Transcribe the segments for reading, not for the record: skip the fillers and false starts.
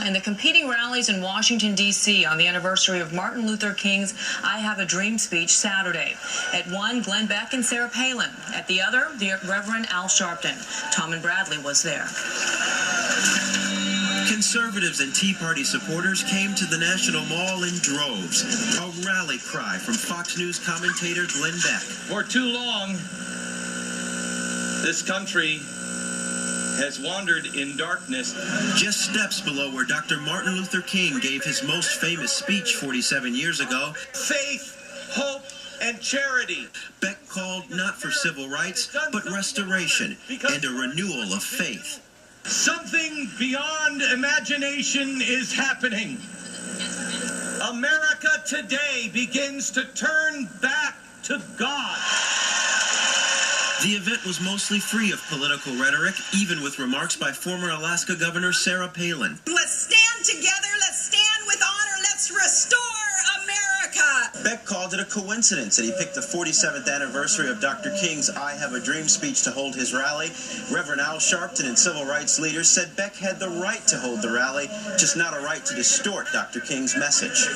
In the competing rallies in Washington, D.C. on the anniversary of Martin Luther King's I Have a Dream speech Saturday. At one, Glenn Beck and Sarah Palin. At the other, the Reverend Al Sharpton. Tom and Bradley was there. Conservatives and Tea Party supporters came to the National Mall in droves. A rally cry from Fox News commentator Glenn Beck. For too long, this country has wandered in darkness. Just steps below where Dr. Martin Luther King gave his most famous speech 47 years ago. Faith, hope, and charity. Beck called not for civil rights, but restoration and a renewal of faith. Something beyond imagination is happening. America today begins to turn back to God. The event was mostly free of political rhetoric, even with remarks by former Alaska Governor Sarah Palin. Let's stand together, let's stand with honor, let's restore America. Beck called it a coincidence that he picked the 47th anniversary of Dr. King's I Have a Dream speech to hold his rally. Reverend Al Sharpton and civil rights leaders said Beck had the right to hold the rally, just not a right to distort Dr. King's message.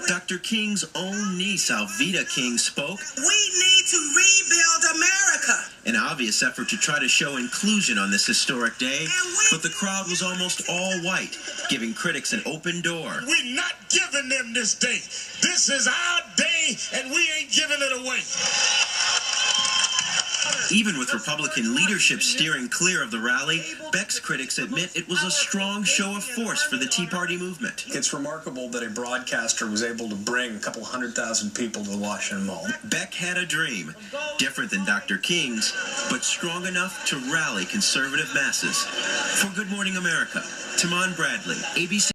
Dr. King's own niece, Alveda King, spoke. We need to rebuild America. An obvious effort to try to show inclusion on this historic day, but the crowd was almost all white, giving critics an open door. We're not giving them this day. This is our day, and we ain't giving it away. Even with Republican leadership steering clear of the rally, Beck's critics admit it was a strong show of force for the Tea Party movement. It's remarkable that a broadcaster was able to bring a couple 100,000 people to the Washington Mall. Beck had a dream, different than Dr. King's, but strong enough to rally conservative masses. For Good Morning America, Timon Bradley, ABC.